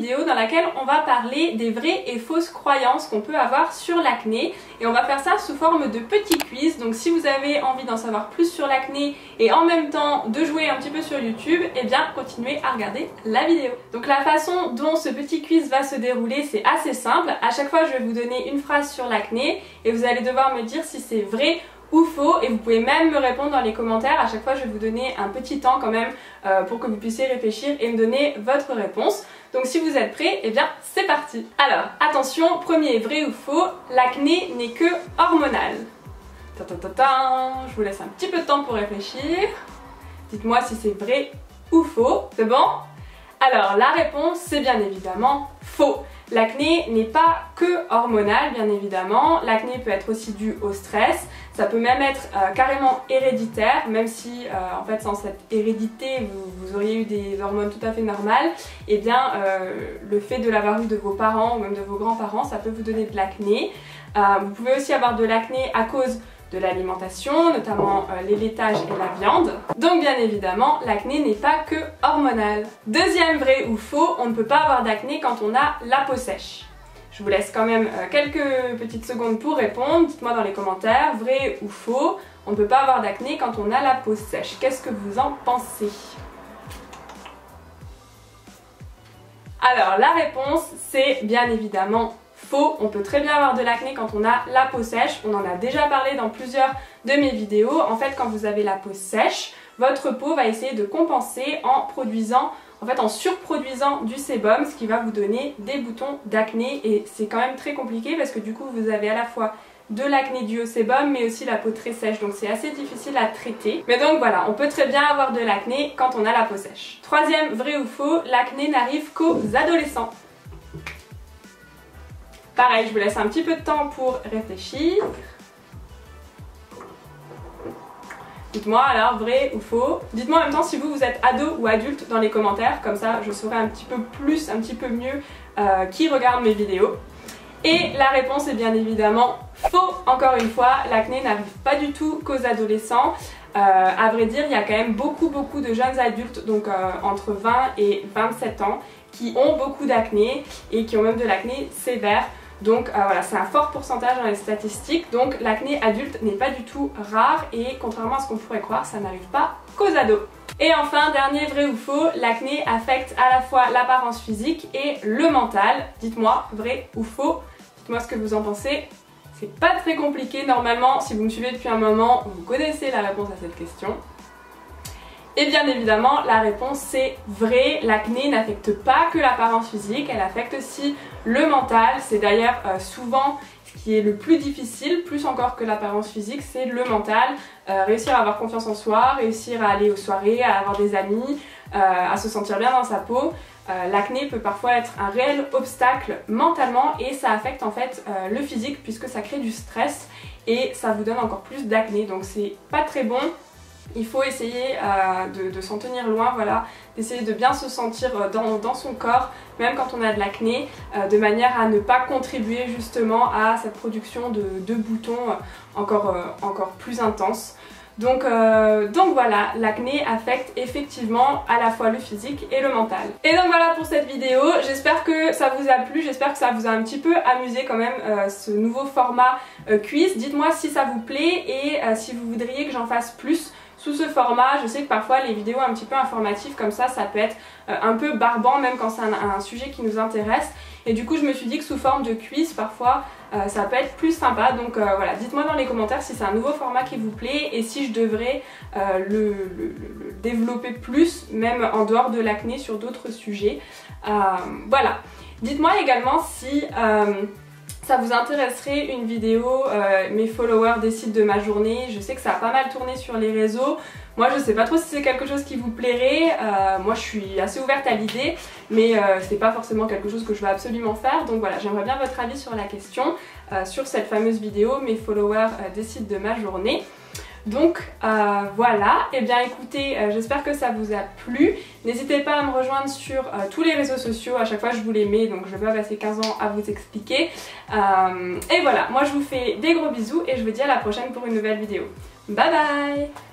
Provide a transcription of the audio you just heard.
vidéo dans laquelle on va parler des vraies et fausses croyances qu'on peut avoir sur l'acné et on va faire ça sous forme de petits quiz. Donc si vous avez envie d'en savoir plus sur l'acné et en même temps de jouer un petit peu sur YouTube, eh bien continuez à regarder la vidéo. Donc la façon dont ce petit quiz va se dérouler, c'est assez simple. À chaque fois je vais vous donner une phrase sur l'acné et vous allez devoir me dire si c'est vrai ou faux, et vous pouvez même me répondre dans les commentaires. À chaque fois je vais vous donner un petit temps quand même pour que vous puissiez réfléchir et me donner votre réponse. Donc si vous êtes prêts, eh bien c'est parti. Alors attention, premier vrai ou faux, l'acné n'est que hormonal. Je vous laisse un petit peu de temps pour réfléchir. Dites-moi si c'est vrai ou faux. C'est bon? Alors la réponse c'est bien évidemment faux. L'acné n'est pas que hormonal, bien évidemment. L'acné peut être aussi dû au stress. Ça peut même être carrément héréditaire, même si en fait sans cette hérédité vous auriez eu des hormones tout à fait normales. Et bien le fait de l'avoir eu de vos parents ou même de vos grands-parents, ça peut vous donner de l'acné. Vous pouvez aussi avoir de l'acné à cause de l'alimentation, notamment les laitages et la viande. Donc bien évidemment, l'acné n'est pas que hormonal. Deuxième vrai ou faux, on ne peut pas avoir d'acné quand on a la peau sèche. Je vous laisse quand même quelques petites secondes pour répondre. Dites-moi dans les commentaires, vrai ou faux, on ne peut pas avoir d'acné quand on a la peau sèche. Qu'est-ce que vous en pensez? Alors la réponse, c'est bien évidemment faux. On peut très bien avoir de l'acné quand on a la peau sèche. On en a déjà parlé dans plusieurs de mes vidéos. En fait, quand vous avez la peau sèche, votre peau va essayer de compenser en surproduisant du sébum, ce qui va vous donner des boutons d'acné. Et c'est quand même très compliqué parce que du coup, vous avez à la fois de l'acné dû au sébum, mais aussi la peau très sèche. Donc c'est assez difficile à traiter. Mais donc voilà, on peut très bien avoir de l'acné quand on a la peau sèche. Troisième, vrai ou faux, l'acné n'arrive qu'aux adolescents. Pareil, je vous laisse un petit peu de temps pour réfléchir. Dites-moi alors, vrai ou faux. Dites-moi en même temps si vous êtes ado ou adulte dans les commentaires, comme ça je saurai un petit peu mieux qui regarde mes vidéos. Et la réponse est bien évidemment faux. Encore une fois, l'acné n'arrive pas du tout qu'aux adolescents. À vrai dire, il y a quand même beaucoup de jeunes adultes, donc entre 20 et 27 ans, qui ont beaucoup d'acné et qui ont même de l'acné sévère. Donc voilà, c'est un fort pourcentage dans les statistiques. Donc l'acné adulte n'est pas du tout rare et contrairement à ce qu'on pourrait croire, ça n'arrive pas qu'aux ados. Et enfin, dernier vrai ou faux, l'acné affecte à la fois l'apparence physique et le mental. Dites-moi vrai ou faux, dites-moi ce que vous en pensez. C'est pas très compliqué normalement, si vous me suivez depuis un moment, vous connaissez la réponse à cette question. Et bien évidemment, la réponse c'est vrai, l'acné n'affecte pas que l'apparence physique, elle affecte aussi le mental. C'est d'ailleurs souvent ce qui est le plus difficile, plus encore que l'apparence physique, c'est le mental. Réussir à avoir confiance en soi, réussir à aller aux soirées, à avoir des amis, à se sentir bien dans sa peau. L'acné peut parfois être un réel obstacle mentalement et ça affecte en fait le physique puisque ça crée du stress et ça vous donne encore plus d'acné. Donc c'est pas très bon. Il faut essayer de s'en tenir loin, voilà, d'essayer de bien se sentir dans son corps, même quand on a de l'acné, de manière à ne pas contribuer justement à cette production de boutons encore plus intense. Donc voilà, l'acné affecte effectivement à la fois le physique et le mental. Et donc voilà pour cette vidéo, j'espère que ça vous a plu, j'espère que ça vous a un petit peu amusé quand même ce nouveau format quiz. Dites-moi si ça vous plaît et si vous voudriez que j'en fasse plus sous ce format. Je sais que parfois les vidéos un petit peu informatives comme ça peut être un peu barbant même quand c'est un sujet qui nous intéresse. Et du coup je me suis dit que sous forme de quiz parfois ça peut être plus sympa. Donc voilà, dites-moi dans les commentaires si c'est un nouveau format qui vous plaît et si je devrais le développer plus, même en dehors de l'acné sur d'autres sujets. Voilà, dites-moi également si ça vous intéresserait une vidéo, mes followers décident de ma journée. Je sais que ça a pas mal tourné sur les réseaux. Moi je sais pas trop si c'est quelque chose qui vous plairait. Moi je suis assez ouverte à l'idée, mais c'est pas forcément quelque chose que je vais absolument faire. Donc voilà, j'aimerais bien votre avis sur la question, sur cette fameuse vidéo, mes followers décident de ma journée. Donc voilà, et bien écoutez, j'espère que ça vous a plu. N'hésitez pas à me rejoindre sur tous les réseaux sociaux, à chaque fois je vous les mets, donc je vais pas passer 15 ans à vous expliquer. Et voilà, moi je vous fais des gros bisous et je vous dis à la prochaine pour une nouvelle vidéo. Bye bye!